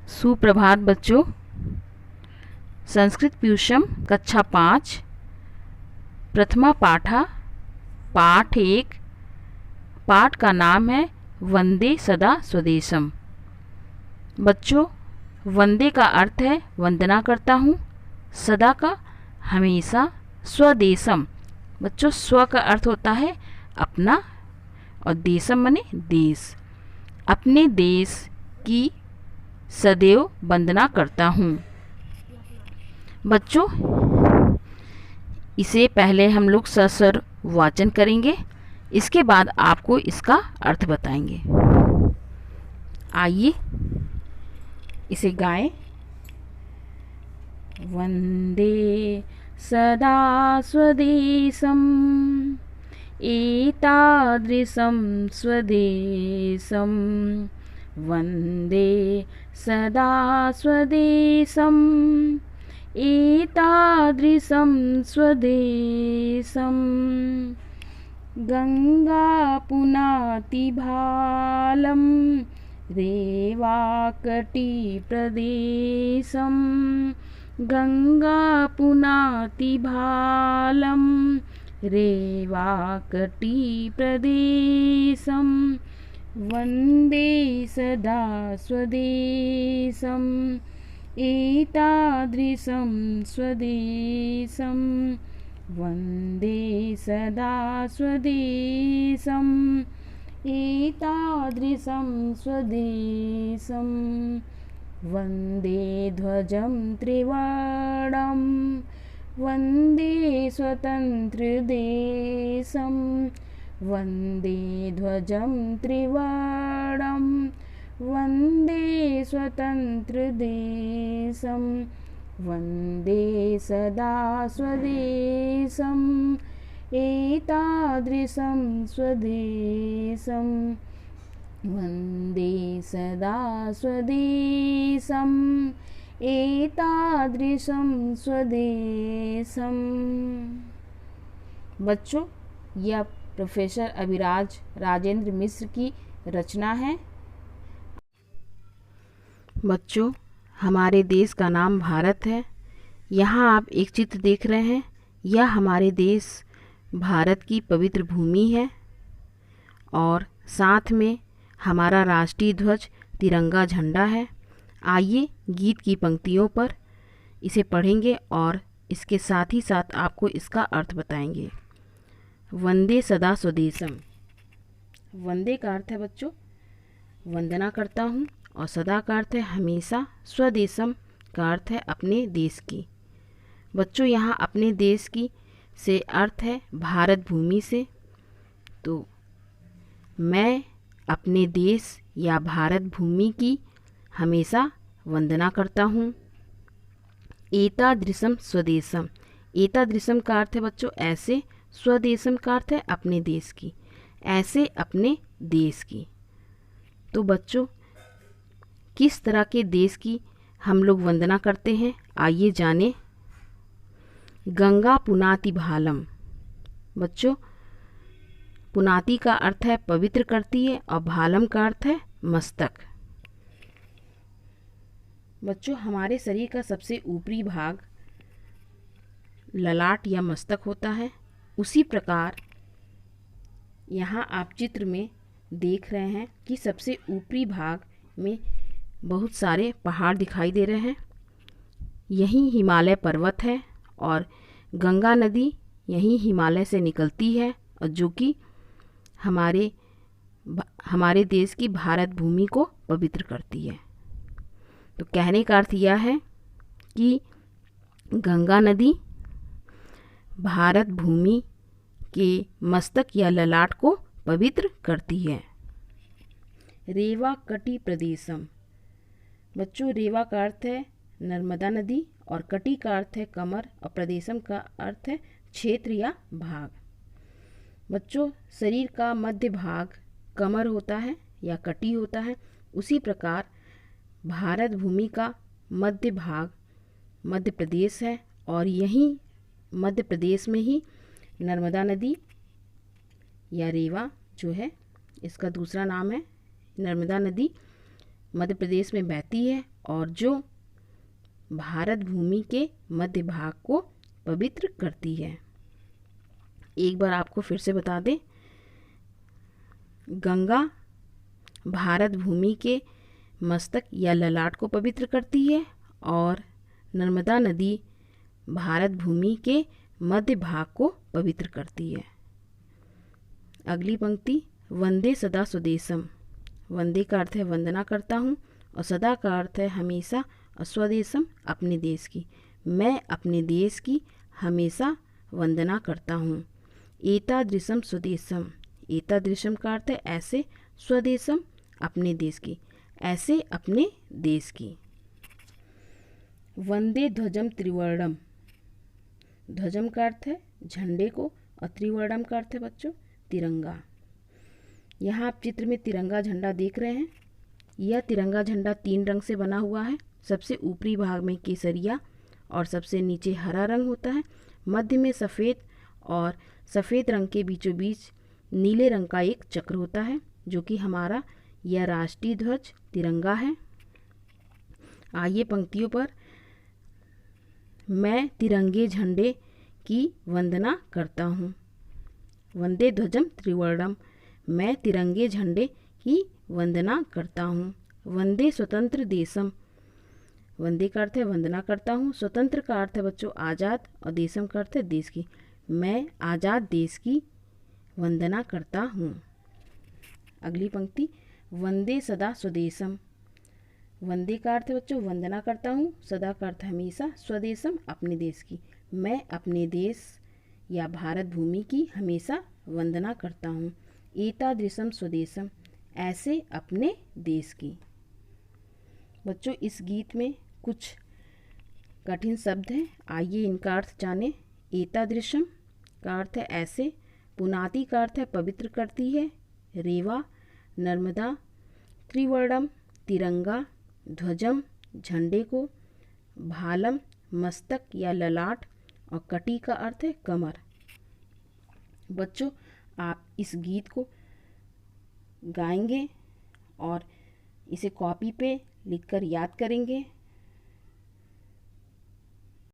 सुप्रभात बच्चों। संस्कृत प्यूषम कक्षा 5 प्रथमा पाठा पाठ 1। पाठ का नाम है वंदे सदा स्वदेशम। बच्चों, वंदे का अर्थ है वंदना करता हूँ, सदा का हमेशा, स्वदेशम बच्चों स्व का अर्थ होता है अपना और देशम माने देश। अपने देश की सदैव वंदना करता हूँ। बच्चों, इसे पहले हम लोग सस्वर वाचन करेंगे, इसके बाद आपको इसका अर्थ बताएंगे। आइए इसे गाएं। वंदे सदा स्वदेशम एतादृशं स्वदेशम। वंदे सदा स्वदेशम एतादृशं स्वदेशम। गंगा पुनाति भालं रेवाकटी प्रदेशम। गंगा पुनाति भालं रेवाकटी प्रदेशम। वंदे सदा स्वदेशम एतादृशं स्वदेशम। वंदे सदा स्वदेशम एतादृशं स्वदेशम। वंदे ध्वजं त्रिवर्णं वंदे स्वतन्त्रदेशं। वंदे ध्वजं त्रिवर्णं वंदे स्वतन्त्रदेशं। वंदे सदा स्वदेशम एतादृशं स्वदेशम। वंदे सदा स्वदेशम एतादृशं स्वदेशम। बच्चों, यह प्रोफेसर अभिराज राजेंद्र मिश्र की रचना है। बच्चों, हमारे देश का नाम भारत है। यहाँ आप एक चित्र देख रहे हैं, यह हमारे देश भारत की पवित्र भूमि है और साथ में हमारा राष्ट्रीय ध्वज तिरंगा झंडा है। आइए गीत की पंक्तियों पर इसे पढ़ेंगे और इसके साथ ही साथ आपको इसका अर्थ बताएंगे। वंदे सदा स्वदेशम। वंदे का अर्थ है बच्चों वंदना करता हूँ और सदा का अर्थ है हमेशा। स्वदेशम का अर्थ है अपने देश की। बच्चों, यहाँ अपने देश की से अर्थ है भारत भूमि से। तो मैं अपने देश या भारत भूमि की हमेशा वंदना करता हूँ। एतादृशम स्वदेशम। एतादृशम का अर्थ है बच्चों ऐसे। स्वदेशम का अर्थ है अपने देश की, ऐसे अपने देश की। तो बच्चों, किस तरह के देश की हम लोग वंदना करते हैं, आइए जानें। गंगा पुनाति भालम। बच्चों, पुनाति का अर्थ है पवित्र करती है और भालम का अर्थ है मस्तक। बच्चों, हमारे शरीर का सबसे ऊपरी भाग ललाट या मस्तक होता है। उसी प्रकार यहाँ आप चित्र में देख रहे हैं कि सबसे ऊपरी भाग में बहुत सारे पहाड़ दिखाई दे रहे हैं। यही हिमालय पर्वत है और गंगा नदी यही हिमालय से निकलती है और जो कि हमारे देश की भारत भूमि को पवित्र करती है। तो कहने का अर्थ यह है कि गंगा नदी भारत भूमि के मस्तक या ललाट को पवित्र करती है। रेवा कटी प्रदेशम। बच्चों, रेवा का अर्थ है नर्मदा नदी और कटी का अर्थ है कमर और प्रदेशम का अर्थ है क्षेत्र या भाग। बच्चों, शरीर का मध्य भाग कमर होता है या कटी होता है। उसी प्रकार भारत भूमि का मध्य भाग मध्य प्रदेश है और यहीं मध्य प्रदेश में ही नर्मदा नदी या रेवा जो है, इसका दूसरा नाम है नर्मदा नदी, मध्य प्रदेश में बहती है और जो भारत भूमि के मध्य भाग को पवित्र करती है। एक बार आपको फिर से बता दें, गंगा भारत भूमि के मस्तक या ललाट को पवित्र करती है और नर्मदा नदी भारत भूमि के मध्य भाग को पवित्र करती है। अगली पंक्ति, वंदे सदा स्वदेशम। वंदे का अर्थ है वंदना करता हूँ और सदा का अर्थ है हमेशा और स्वदेशम अपने देश की। मैं अपने देश की हमेशा वंदना करता हूँ। एतादृशम स्वदेशम। एतादृशम का अर्थ है ऐसे, स्वदेशम अपने देश की, ऐसे अपने देश की। वंदे ध्वजम त्रिवर्णम। ध्वजम का अर्थ है झंडे को और त्रिवर्णम का अर्थ है बच्चों तिरंगा। यहाँ आप चित्र में तिरंगा झंडा देख रहे हैं। यह तिरंगा झंडा 3 रंग से बना हुआ है। सबसे ऊपरी भाग में केसरिया और सबसे नीचे हरा रंग होता है। मध्य में सफ़ेद और सफ़ेद रंग के बीचों बीच नीले रंग का एक चक्र होता है, जो कि हमारा यह राष्ट्रीय ध्वज तिरंगा है। आइए पंक्तियों पर। मैं तिरंगे झंडे की वंदना करता हूँ। वंदे ध्वजम त्रिवर्णम। मैं तिरंगे झंडे की वंदना करता हूँ। वंदे स्वतंत्र देशम। वंदे का अर्थ है वंदना करता हूँ। स्वतंत्र का अर्थ है बच्चों आज़ाद और देशम का अर्थ है देश की। मैं आज़ाद देश की वंदना करता हूँ। अगली पंक्ति, वंदे सदा स्वदेशम। वंदे का अर्थ है बच्चों वंदना करता हूँ। सदा का अर्थ हमेशा, स्वदेशम अपने देश की। मैं अपने देश या भारत भूमि की हमेशा वंदना करता हूँ। एतादृशम स्वदेशम, ऐसे अपने देश की। बच्चों इस गीत में कुछ कठिन शब्द हैं, आइए इनका अर्थ जानें। एतादृशम का अर्थ है ऐसे। पुनाति का अर्थ है पवित्र करती है। रेवा नर्मदा। त्रिवर्णम तिरंगा। ध्वजम झंडे को। भालम मस्तक या ललाट और कटी का अर्थ है कमर। बच्चों आप इस गीत को गाएंगे और इसे कॉपी पे लिखकर याद करेंगे।